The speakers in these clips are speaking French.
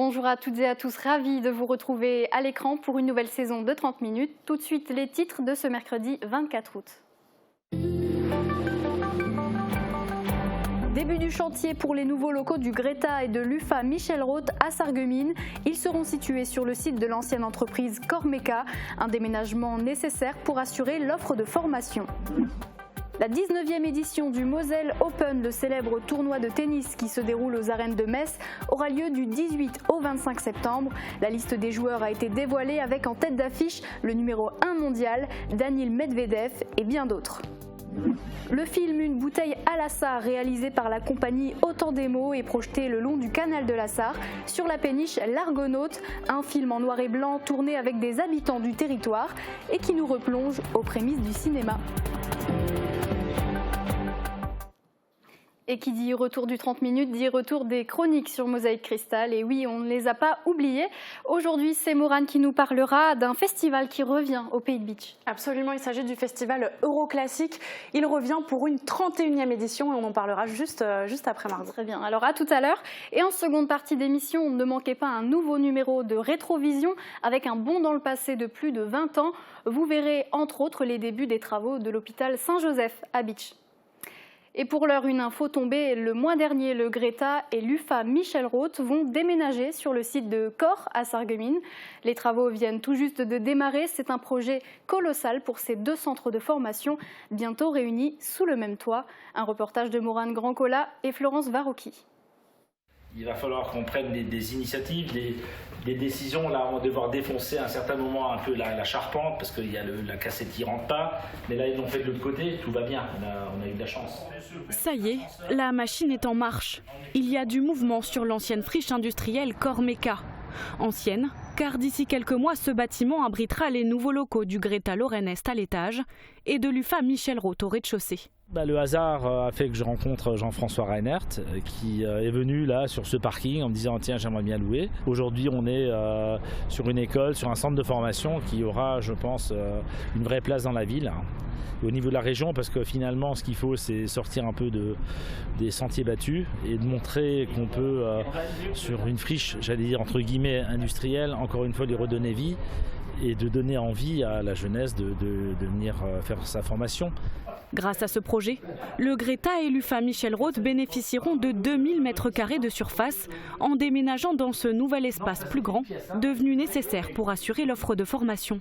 bonjour à toutes et à tous, ravi de vous retrouver à l'écran pour une nouvelle saison de 30 minutes. Tout de suite, les titres de ce mercredi 24 août. Début du chantier pour les nouveaux locaux du Greta et de l'UFA Michel Roth à Sarreguemines. Ils seront situés sur le site de l'ancienne entreprise Cormeca, un déménagement nécessaire pour assurer l'offre de formation. La 19e édition du Moselle Open, le célèbre tournoi de tennis qui se déroule aux arènes de Metz, aura lieu du 18 au 25 septembre. La liste des joueurs a été dévoilée avec en tête d'affiche le numéro 1 mondial, Daniil Medvedev et bien d'autres. Le film Une bouteille à la Sarre, réalisé par la compagnie Autant des mots, est projeté le long du canal de la Sarre, sur la péniche L'Argonaute, un film en noir et blanc tourné avec des habitants du territoire et qui nous replonge aux prémices du cinéma. Et qui dit retour du 30 minutes, dit retour des chroniques sur Mosaïque Cristal. Et oui, on ne les a pas oubliées. Aujourd'hui, c'est Morane qui nous parlera d'un festival qui revient au Pays de Beach. Absolument, il s'agit du festival Euroclassique. Il revient pour une 31e édition et on en parlera juste après mardi. Très bien, alors à tout à l'heure. Et en seconde partie d'émission, ne manquez pas un nouveau numéro de Rétrovision avec un bond dans le passé de plus de 20 ans. Vous verrez entre autres les débuts des travaux de l'hôpital Saint-Joseph à Beach. Et pour l'heure, une info tombée le mois dernier, le Greta et l'UFA Michel Roth vont déménager sur le site de Corps à Sarreguemines. Les travaux viennent tout juste de démarrer. C'est un projet colossal pour ces deux centres de formation, bientôt réunis sous le même toit. Un reportage de Morane Grandcola et Florence Varocchi. Il va falloir qu'on prenne des initiatives, des décisions. Là, on va devoir défoncer à un certain moment un peu la charpente parce qu'il y a la cassette qui ne rentre pas. Mais là, ils l'ont fait de l'autre côté, tout va bien, on a eu de la chance. Ça y est, la machine est en marche. Il y a du mouvement sur l'ancienne friche industrielle Cormeca. Ancienne, car d'ici quelques mois, ce bâtiment abritera les nouveaux locaux du Greta Lorraine-Est à l'étage et de l'UFA Michel Roth au rez-de-chaussée. Le hasard a fait que je rencontre Jean-François Reinert qui est venu là sur ce parking en me disant tiens, j'aimerais bien louer. Aujourd'hui on est sur une école, sur un centre de formation qui aura je pense une vraie place dans la ville. Au niveau de la région, parce que finalement ce qu'il faut c'est sortir un peu des sentiers battus et de montrer qu'on peut sur une friche, j'allais dire entre guillemets industrielle, encore une fois lui redonner vie et de donner envie à la jeunesse de venir faire sa formation. Grâce à ce projet, le Greta et l'UFA Michel Roth bénéficieront de 2000 m² de surface en déménageant dans ce nouvel espace plus grand, devenu nécessaire pour assurer l'offre de formation.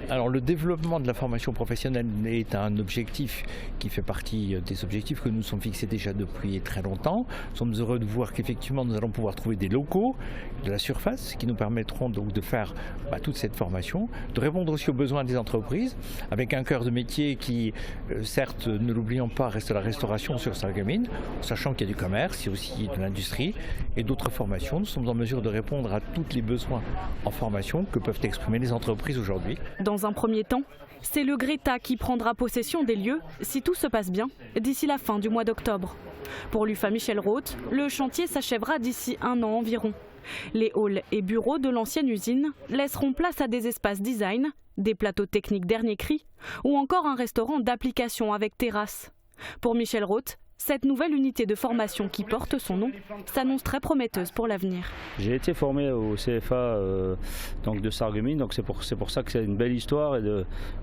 Alors le développement de la formation professionnelle est un objectif qui fait partie des objectifs que nous sommes fixés déjà depuis très longtemps. Nous sommes heureux de voir qu'effectivement nous allons pouvoir trouver des locaux, de la surface qui nous permettront donc de faire toute cette formation, de répondre aussi aux besoins des entreprises avec un cœur de métier qui certes, ne l'oublions pas, reste la restauration sur Sarreguemines, sachant qu'il y a du commerce, il y a aussi de l'industrie et d'autres formations. Nous sommes en mesure de répondre à tous les besoins en formation que peuvent exprimer les entreprises aujourd'hui. Dans un premier temps, c'est le Greta qui prendra possession des lieux, si tout se passe bien, d'ici la fin du mois d'octobre. Pour l'UFA Michel Roth, le chantier s'achèvera d'ici 1 an environ. Les halls et bureaux de l'ancienne usine laisseront place à des espaces design, des plateaux techniques dernier cri ou encore un restaurant d'application avec terrasse. Pour Michel Roth, cette nouvelle unité de formation qui porte son nom s'annonce très prometteuse pour l'avenir. J'ai été formé au CFA donc de Sarreguemines, donc c'est pour ça que c'est une belle histoire et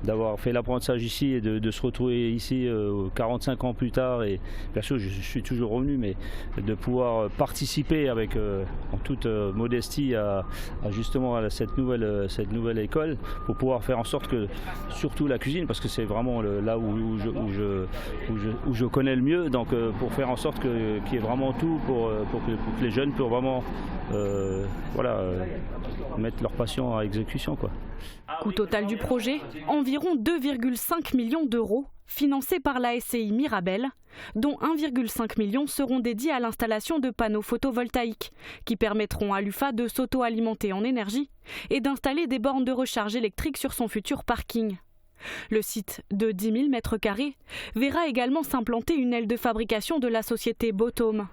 d'avoir fait l'apprentissage ici et de se retrouver ici 45 ans plus tard. Et bien sûr, je suis toujours revenu, mais de pouvoir participer avec en toute modestie à justement à cette nouvelle école pour pouvoir faire en sorte que surtout la cuisine, parce que c'est vraiment là où je connais le mieux. Donc pour faire en sorte qu'il y ait vraiment tout pour que les jeunes puissent vraiment mettre leur passion à exécution, quoi. Coût total du projet, environ 2,5 millions d'euros, financés par la SCI Mirabel, dont 1,5 million seront dédiés à l'installation de panneaux photovoltaïques qui permettront à l'UFA de s'auto-alimenter en énergie et d'installer des bornes de recharge électrique sur son futur parking. Le site de 10 000 m² verra également s'implanter une aile de fabrication de la société Botome.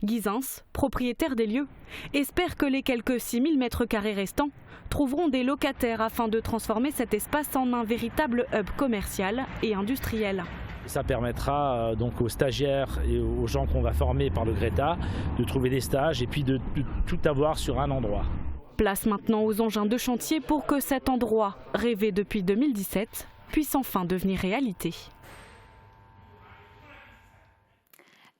Guizens, propriétaire des lieux, espère que les quelques 6 000 m² restants trouveront des locataires afin de transformer cet espace en un véritable hub commercial et industriel. Ça permettra donc aux stagiaires et aux gens qu'on va former par le Greta de trouver des stages et puis de tout avoir sur un endroit. Place maintenant aux engins de chantier pour que cet endroit, rêvé depuis 2017, puisse enfin devenir réalité.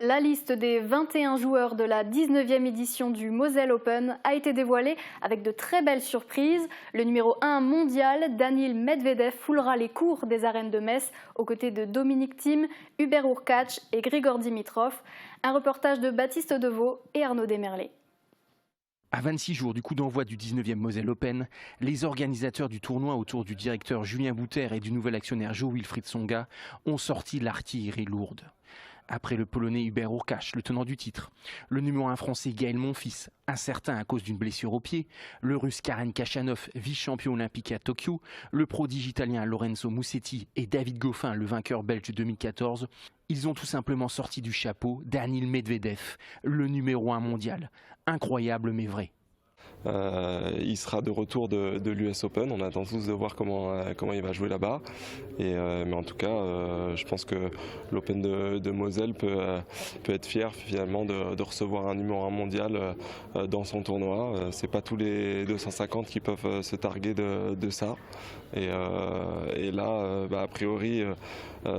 La liste des 21 joueurs de la 19e édition du Moselle Open a été dévoilée avec de très belles surprises. Le numéro 1 mondial, Daniil Medvedev, foulera les cours des arènes de Metz aux côtés de Dominic Thiem, Hubert Hurkacz et Grigor Dimitrov. Un reportage de Baptiste Deveau et Arnaud Desmerlet. À 26 jours du coup d'envoi du 19e Moselle Open, les organisateurs du tournoi autour du directeur Julien Bouter et du nouvel actionnaire Jo-Wilfried Tsonga ont sorti l'artillerie lourde. Après le Polonais Hubert Hurkacz, le tenant du titre, le numéro 1 français Gaël Monfils, incertain à cause d'une blessure au pied, le Russe Karen Khachanov, vice-champion olympique à Tokyo, le prodige italien Lorenzo Musetti et David Goffin, le vainqueur belge de 2014, ils ont tout simplement sorti du chapeau Daniil Medvedev, le numéro 1 mondial. Incroyable mais vrai. Il sera de retour de l'US Open, on attend tous de voir comment il va jouer là-bas. Mais en tout cas, je pense que l'Open de Moselle peut être fier finalement de recevoir un numéro 1 mondial dans son tournoi. C'est pas tous les 250 qui peuvent se targuer de ça. Et là, a priori,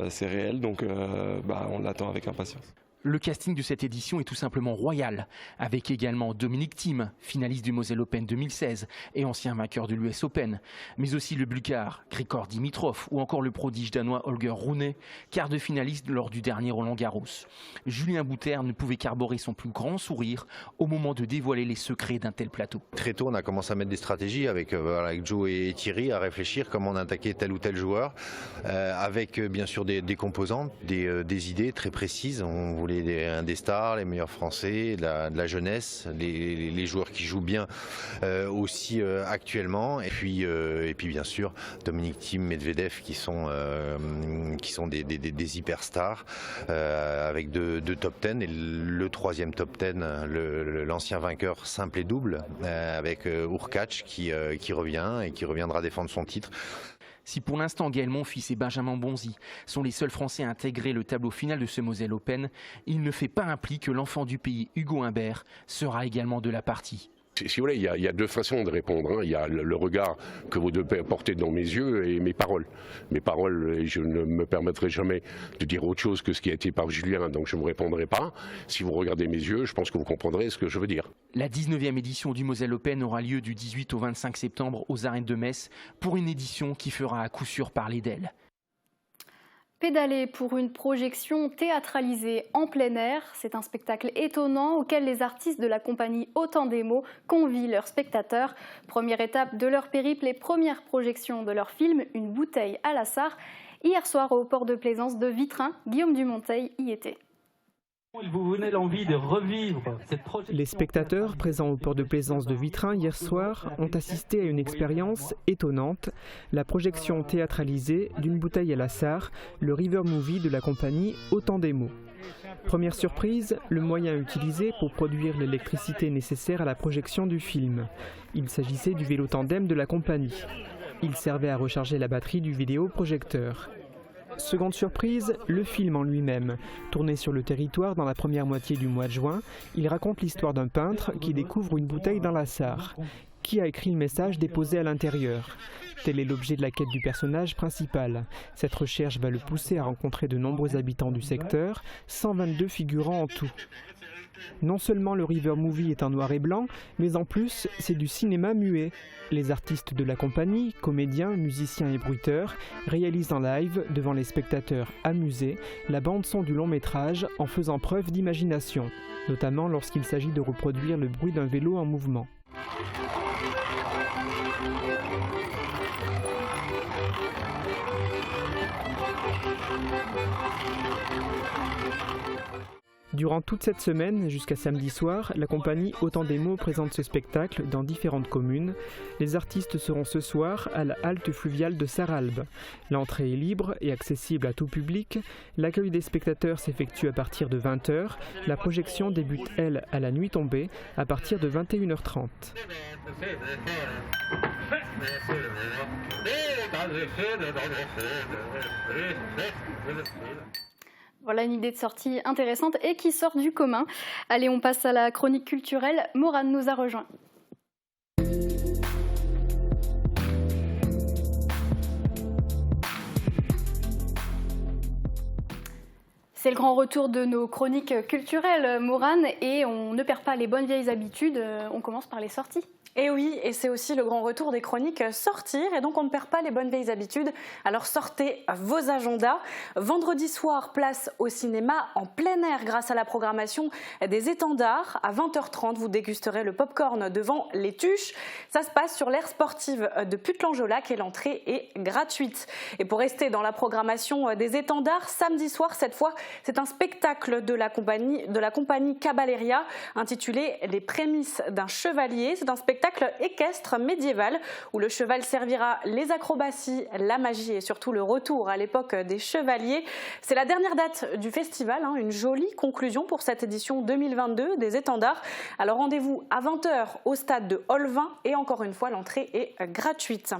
c'est réel, donc on l'attend avec impatience. Le casting de cette édition est tout simplement royal, avec également Dominic Thiem, finaliste du Moselle Open 2016 et ancien vainqueur de l'US Open, mais aussi le Bulgare Grigor Dimitrov ou encore le prodige danois Holger Rune, quart de finaliste lors du dernier Roland-Garros. Julien Bouter ne pouvait qu'arborer son plus grand sourire au moment de dévoiler les secrets d'un tel plateau. Très tôt, on a commencé à mettre des stratégies avec Joe et Thierry à réfléchir comment on attaquait tel ou tel joueur, avec bien sûr des composantes, des idées très précises. On voulait des stars, les meilleurs français, de la jeunesse, les joueurs qui jouent bien aussi actuellement, et puis bien sûr Dominic Thiem, Medvedev qui sont des hyperstars avec deux top 10 et le troisième top 10, l'ancien vainqueur simple et double avec Hurkacz qui revient et qui reviendra défendre son titre. Si pour l'instant Gaël Monfils et Benjamin Bonzi sont les seuls Français à intégrer le tableau final de ce Moselle Open, il ne fait pas un pli que l'enfant du pays Hugo Humbert sera également de la partie. Si vous voulez, il y a deux façons de répondre. Il y a le regard que vous devez porter dans mes yeux et mes paroles. Mes paroles, je ne me permettrai jamais de dire autre chose que ce qui a été par Julien, donc je ne vous répondrai pas. Si vous regardez mes yeux, je pense que vous comprendrez ce que je veux dire. La 19e édition du Moselle Open aura lieu du 18 au 25 septembre aux arènes de Metz pour une édition qui fera à coup sûr parler d'elle. Pédaler pour une projection théâtralisée en plein air, c'est un spectacle étonnant auquel les artistes de la compagnie Autant des mots convient leurs spectateurs. Première étape de leur périple et première projection de leur film, Une bouteille à la Sarre. Hier soir au port de plaisance de Vitrin, Guillaume Dumonteil y était. Il vous venait l'envie de revivre cette projection. Les spectateurs présents au port de plaisance de Vitrin hier soir ont assisté à une expérience étonnante, la projection théâtralisée d'une bouteille à la Sarre, le river movie de la compagnie Autant des mots. Première surprise, le moyen utilisé pour produire l'électricité nécessaire à la projection du film. Il s'agissait du vélo tandem de la compagnie. Il servait à recharger la batterie du vidéoprojecteur. Seconde surprise, le film en lui-même. Tourné sur le territoire dans la première moitié du mois de juin, il raconte l'histoire d'un peintre qui découvre une bouteille dans la Sarre. Qui a écrit le message déposé à l'intérieur? Tel est l'objet de la quête du personnage principal. Cette recherche va le pousser à rencontrer de nombreux habitants du secteur, 122 figurants en tout. Non seulement le River Movie est en noir et blanc, mais en plus, c'est du cinéma muet. Les artistes de la compagnie, comédiens, musiciens et bruiteurs, réalisent en live, devant les spectateurs amusés, la bande-son du long-métrage en faisant preuve d'imagination, notamment lorsqu'il s'agit de reproduire le bruit d'un vélo en mouvement. Durant toute cette semaine, jusqu'à samedi soir, la compagnie Autant des mots présente ce spectacle dans différentes communes. Les artistes seront ce soir à la halte fluviale de Sarralbe. L'entrée est libre et accessible à tout public. L'accueil des spectateurs s'effectue à partir de 20h. La projection débute, elle, à la nuit tombée, à partir de 21h30. Voilà une idée de sortie intéressante et qui sort du commun. Allez, on passe à la chronique culturelle. Morane nous a rejoint. C'est le grand retour de nos chroniques culturelles, Morane, et on ne perd pas les bonnes vieilles habitudes. On commence par les sorties. Et oui, et c'est aussi le grand retour des chroniques sortir, et donc on ne perd pas les bonnes vieilles habitudes. Alors sortez vos agendas. Vendredi soir, place au cinéma en plein air grâce à la programmation des étendards. À 20h30, vous dégusterez le popcorn devant les Tuches. Ça se passe sur l'aire sportive de Puttelangeolac et l'entrée est gratuite. Et pour rester dans la programmation des étendards, samedi soir, cette fois, c'est un spectacle de la compagnie Caballeria intitulé Les prémices d'un chevalier. C'est un spectacle équestre médiéval où le cheval servira les acrobaties, la magie et surtout le retour à l'époque des chevaliers. C'est la dernière date du festival, une jolie conclusion pour cette édition 2022 des étendards. Alors rendez-vous à 20h au stade de Olvin et encore une fois l'entrée est gratuite.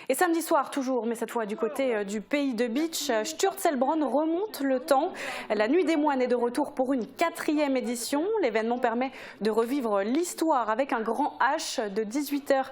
Et samedi soir toujours, mais cette fois du côté du Pays de Beach, Sturzelbronn remonte le temps. La Nuit des Moines est de retour pour une 4e édition. L'événement permet de revivre l'histoire avec un grand H de 18h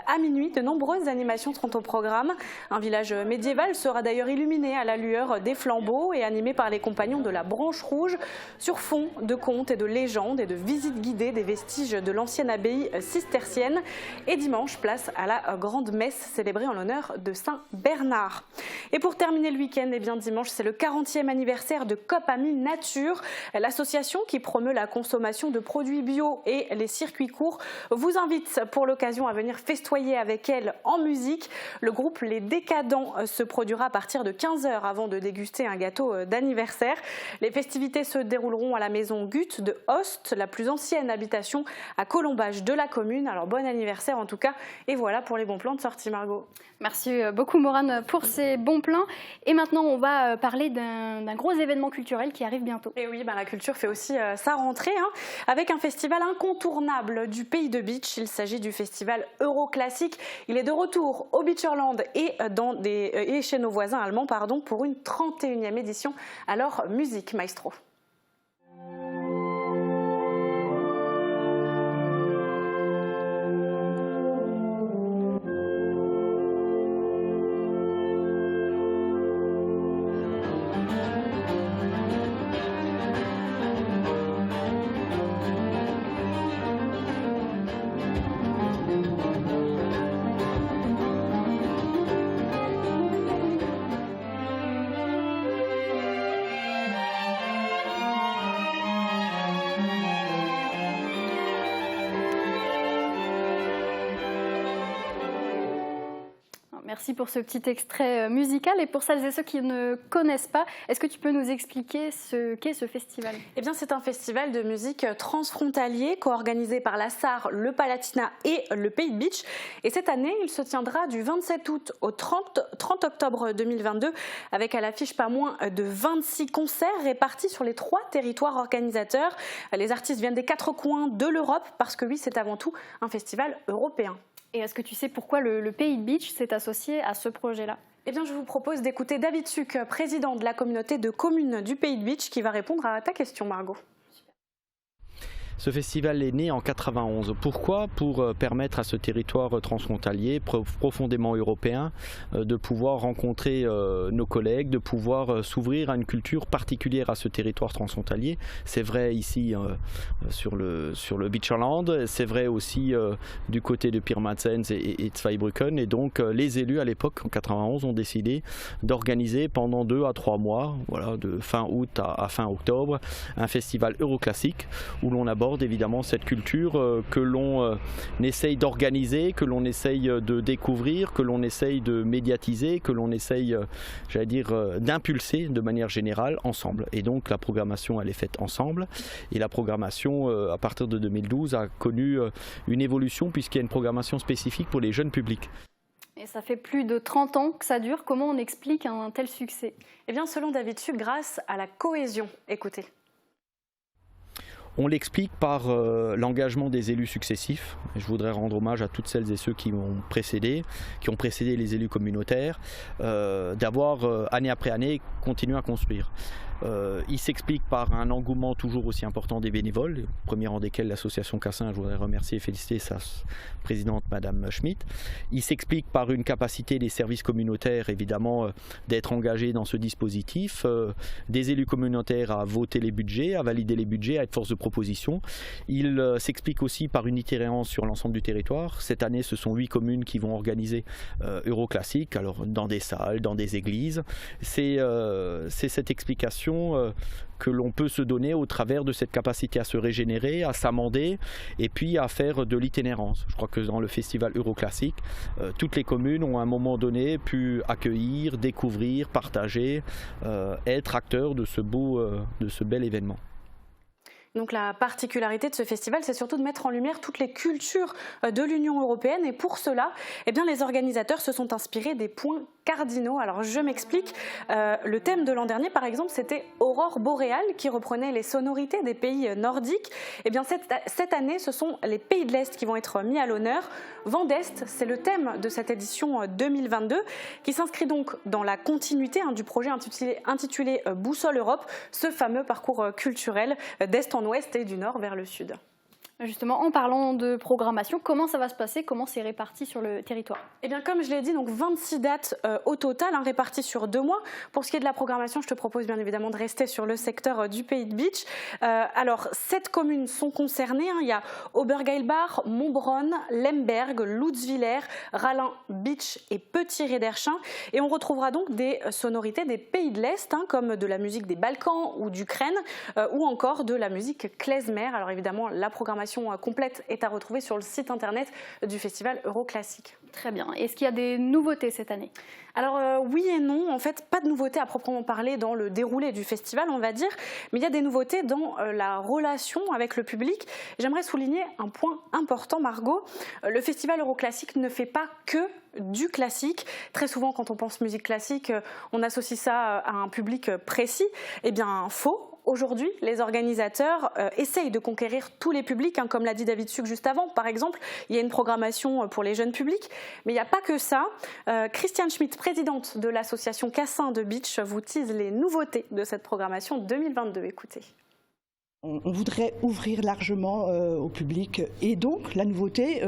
à minuit. De nombreuses animations seront au programme. Un village médiéval sera d'ailleurs illuminé à la lueur des flambeaux et animé par les compagnons de la Branche Rouge sur fond de contes et de légendes et de visites guidées des vestiges de l'ancienne abbaye cistercienne. Et dimanche, place à la grande messe célébrée en l'honneur de Saint Bernard. Et pour terminer le week-end, dimanche, c'est le 40e anniversaire de Coop Ami Nature. L'association qui promeut la consommation de produits bio et les circuits courts vous invite pour l'occasion à venir festoyer avec elle en musique. Le groupe Les Décadents se produira à partir de 15h avant de déguster un gâteau d'anniversaire. Les festivités se dérouleront à la maison Guth de Host, la plus ancienne habitation à colombage de la commune. Alors bon anniversaire en tout cas. Et voilà pour les bons plans de sortie, Margot. Merci beaucoup Morane pour ces bons plans. Et maintenant on va parler d'un gros événement culturel qui arrive bientôt. Et oui, la culture fait aussi sa rentrée avec un festival incontournable du Pays de Beach. Il s'agit du festival Euroclassique. Il est de retour au Beacherland et chez nos voisins allemands pour une 31e édition. Alors musique maestro. Merci pour ce petit extrait musical. Et pour celles et ceux qui ne connaissent pas, est-ce que tu peux nous expliquer ce qu'est ce festival ? Eh bien, c'est un festival de musique transfrontalier co-organisé par la SAR, le Palatinat et le Pays de Beach. Et cette année, il se tiendra du 27 août au 30 octobre 2022 avec à l'affiche pas moins de 26 concerts répartis sur les 3 territoires organisateurs. Les artistes viennent des 4 coins de l'Europe parce que oui, c'est avant tout un festival européen. Et est-ce que tu sais pourquoi le Pays de Beach s'est associé à ce projet-là ? Eh bien, je vous propose d'écouter David Suc, président de la communauté de communes du Pays de Beach, qui va répondre à ta question, Margot. Ce festival est né en 91. Pourquoi ? Pour permettre à ce territoire transfrontalier, profondément européen, de pouvoir rencontrer nos collègues, de pouvoir s'ouvrir à une culture particulière à ce territoire transfrontalier. C'est vrai ici sur le Beacherland, c'est vrai aussi du côté de Pirmasens et Zweibrücken. Et donc les élus à l'époque, en 91, ont décidé d'organiser pendant 2 à 3 mois, voilà, de fin août à fin octobre, un festival Euroclassique où l'on aborde aborde évidemment cette culture que l'on essaye d'organiser, que l'on essaye de découvrir, que l'on essaye de médiatiser, que l'on essaye, j'allais dire, d'impulser de manière générale ensemble. Et donc la programmation, elle est faite ensemble. Et la programmation, à partir de 2012, a connu une évolution puisqu'il y a une programmation spécifique pour les jeunes publics. Et ça fait plus de 30 ans que ça dure. Comment on explique un tel succès? Eh bien, selon David Suc, grâce à la cohésion. Écoutez. On l'explique par l'engagement des élus successifs. Je voudrais rendre hommage à toutes celles et ceux qui ont précédé les élus communautaires, d'avoir année après année continué à construire. Il s'explique par un engouement toujours aussi important des bénévoles, au premier rang desquels l'association Cassin. Je voudrais remercier et féliciter sa présidente, Madame Schmitt. Il s'explique par une capacité des services communautaires, évidemment, d'être engagés dans ce dispositif, des élus communautaires à voter les budgets, à valider les budgets, à être force de proposition. Il s'explique aussi par une itinérance sur l'ensemble du territoire. Cette année, ce sont 8 communes qui vont organiser Euroclassique, alors dans des salles, dans des églises. C'est cette explication que l'on peut se donner au travers de cette capacité à se régénérer, à s'amender et puis à faire de l'itinérance. Je crois que dans le festival Euroclassique, toutes les communes ont à un moment donné pu accueillir, découvrir, partager, être acteurs de ce bel événement. Donc la particularité de ce festival, c'est surtout de mettre en lumière toutes les cultures de l'Union européenne. Et pour cela, eh bien, les organisateurs se sont inspirés des points cardinaux. Alors je m'explique. Le thème de l'an dernier, par exemple, c'était Aurore boréale, qui reprenait les sonorités des pays nordiques. Eh bien, cette année, ce sont les pays de l'Est qui vont être mis à l'honneur. Vent d'Est, c'est le thème de cette édition 2022, qui s'inscrit donc dans la continuité du projet intitulé Boussole Europe, ce fameux parcours culturel d'Est en Ouest et du Nord vers le Sud. Justement, en parlant de programmation, comment ça va se passer? Comment c'est réparti sur le territoire? Eh bien, comme je l'ai dit, donc 26 dates au total, réparties sur 2 mois. Pour ce qui est de la programmation, je te propose bien évidemment de rester sur le secteur du Pays de Bitche. Alors, 7 communes sont concernées. Il y a Obergeilbach, Montbronn, Lemberg, Lutzwiller, Rallin, Bitche et Petit-Réderchin. Et on retrouvera donc des sonorités des pays de l'Est, comme de la musique des Balkans ou d'Ukraine, ou encore de la musique klezmer. Alors évidemment, la programmation complète est à retrouver sur le site internet du festival Euroclassique. Très bien. Est-ce qu'il y a des nouveautés cette année? Alors oui et non, en fait pas de nouveautés à proprement parler dans le déroulé du festival, on va dire, mais il y a des nouveautés dans la relation avec le public. J'aimerais souligner un point important, Margot. Le festival Euroclassique ne fait pas que du classique. Très souvent, quand on pense musique classique, on associe ça à un public précis. Eh bien, faux. Aujourd'hui, les organisateurs essayent de conquérir tous les publics, comme l'a dit David Suc juste avant. Par exemple, il y a une programmation pour les jeunes publics, mais il n'y a pas que ça. Christiane Schmitt, présidente de l'association Cassin de Bitche, vous tease les nouveautés de cette programmation 2022. Écoutez. On voudrait ouvrir largement au public et donc la nouveauté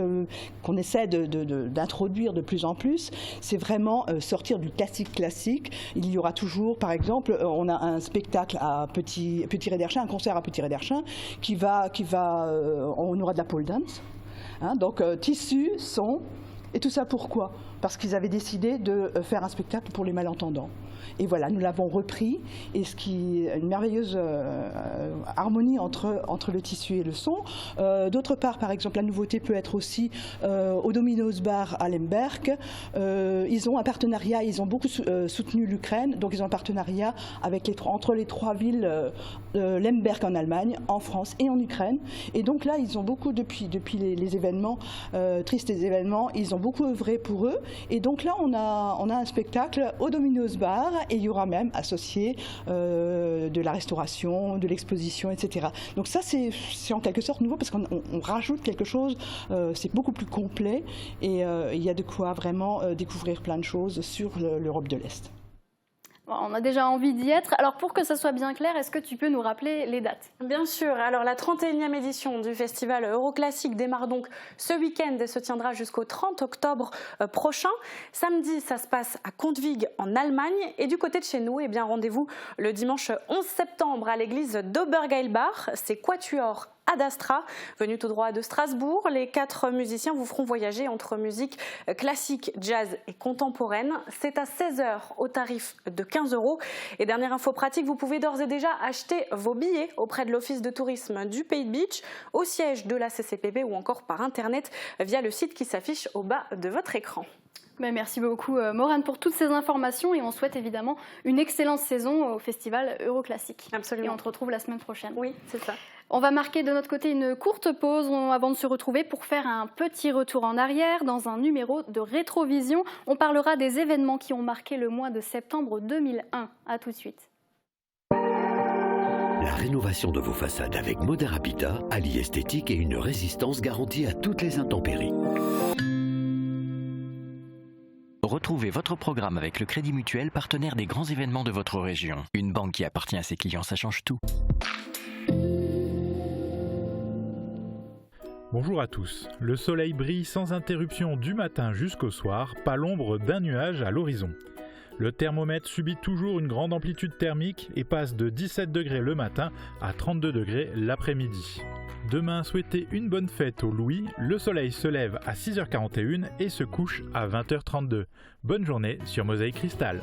qu'on essaie d'introduire de plus en plus, c'est vraiment sortir du classique. Il y aura toujours, par exemple, on a un spectacle à Petit-Réderchin, un concert à Petit-Réderchin on aura de la pole dance, donc tissu, son, et tout ça pourquoi? Parce qu'ils avaient décidé de faire un spectacle pour les malentendants. Et voilà, nous l'avons repris, et ce qui est une merveilleuse harmonie entre le tissu et le son. D'autre part, par exemple, la nouveauté peut être aussi au Domino's Bar à Lemberg. Ils ont un partenariat, ils ont beaucoup soutenu l'Ukraine, donc ils ont un partenariat entre les 3 villes, Lemberg en Allemagne, en France et en Ukraine. Et donc là, ils ont beaucoup, depuis les événements, tristes événements, ils ont beaucoup œuvré pour eux. Et donc là, on a un spectacle au Domino's Bar, et il y aura même associé de la restauration, de l'exposition, etc. Donc ça, c'est en quelque sorte nouveau parce qu'on rajoute quelque chose, c'est beaucoup plus complet et il y a de quoi vraiment découvrir plein de choses sur l'Europe de l'Est. Bon, on a déjà envie d'y être. Alors pour que ça soit bien clair, est-ce que tu peux nous rappeler les dates? Bien sûr. Alors la 31e édition du festival Euroclassique démarre donc ce week-end et se tiendra jusqu'au 30 octobre prochain. Samedi, ça se passe à Kontwig en Allemagne. Et du côté de chez nous, rendez-vous le dimanche 11 septembre à l'église d'Obergeilbach. C'est quatuor Ad Astra. Venus tout droit de Strasbourg, les 4 musiciens vous feront voyager entre musique classique, jazz et contemporaine. C'est à 16h au tarif de 15 €. Et dernière info pratique, vous pouvez d'ores et déjà acheter vos billets auprès de l'Office de tourisme du Pays de Bitche, au siège de la CCPB ou encore par internet via le site qui s'affiche au bas de votre écran. Merci beaucoup Maureen pour toutes ces informations et on souhaite évidemment une excellente saison au festival Euroclassique. Absolument. Et on se retrouve la semaine prochaine. Oui, c'est ça. On va marquer de notre côté une courte pause avant de se retrouver pour faire un petit retour en arrière. Dans un numéro de Rétrovision, on parlera des événements qui ont marqué le mois de septembre 2001. A tout de suite. La rénovation de vos façades avec Modern Habitat allie esthétique et une résistance garantie à toutes les intempéries. Retrouvez votre programme avec le Crédit Mutuel, partenaire des grands événements de votre région. Une banque qui appartient à ses clients, ça change tout. Bonjour à tous. Le soleil brille sans interruption du matin jusqu'au soir, pas l'ombre d'un nuage à l'horizon. Le thermomètre subit toujours une grande amplitude thermique et passe de 17 degrés le matin à 32 degrés l'après-midi. Demain, souhaitez une bonne fête au Louis. Le soleil se lève à 6h41 et se couche à 20h32. Bonne journée sur Mosaïque Cristal.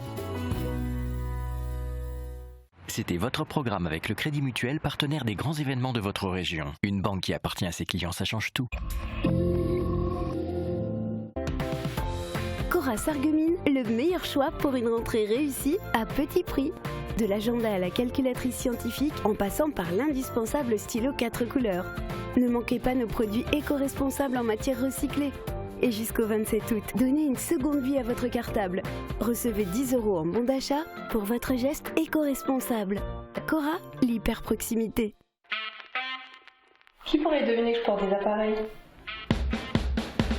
C'était votre programme avec le Crédit Mutuel, partenaire des grands événements de votre région. Une banque qui appartient à ses clients, ça change tout. Cora Sarreguemines, le meilleur choix pour une rentrée réussie à petit prix. De l'agenda à la calculatrice scientifique, en passant par l'indispensable stylo 4 couleurs. Ne manquez pas nos produits éco-responsables en matière recyclée. Et jusqu'au 27 août, donnez une seconde vie à votre cartable. Recevez 10 € en bon d'achat pour votre geste éco-responsable. Cora, l'hyper-proximité. Qui pourrait deviner que je porte des appareils ?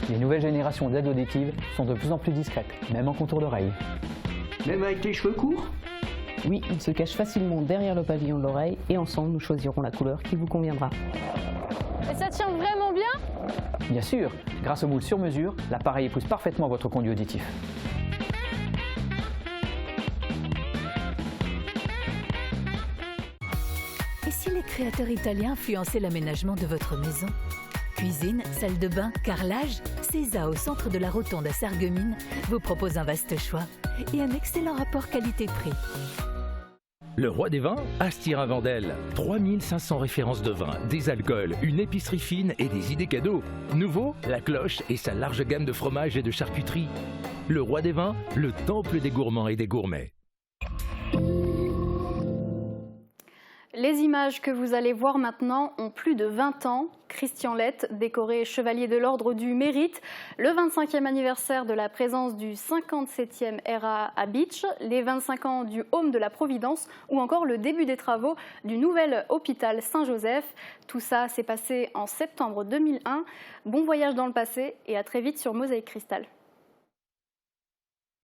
Les nouvelles générations d'aides auditives sont de plus en plus discrètes, même en contour d'oreille. Même avec les cheveux courts ? Oui, il se cache facilement derrière le pavillon de l'oreille et ensemble nous choisirons la couleur qui vous conviendra. Et ça tient vraiment bien ? Bien sûr, grâce au moule sur mesure, l'appareil épouse parfaitement votre conduit auditif. Et si les créateurs italiens influençaient l'aménagement de votre maison ? Cuisine, salle de bain, carrelage, Cesa au centre de la Rotonde à Sarreguemines vous propose un vaste choix et un excellent rapport qualité-prix. Le roi des vins, Astira-Vendel. 3500 références de vins, des alcools, une épicerie fine et des idées cadeaux. Nouveau, la cloche et sa large gamme de fromages et de charcuterie. Le roi des vins, le temple des gourmands et des gourmets. Les images que vous allez voir maintenant ont plus de 20 ans. Christian Lett, décoré chevalier de l'Ordre du Mérite, le 25e anniversaire de la présence du 57e RA à Bitche, les 25 ans du Home de la Providence ou encore le début des travaux du nouvel hôpital Saint-Joseph. Tout ça s'est passé en septembre 2001. Bon voyage dans le passé et à très vite sur Mosaïque Cristal.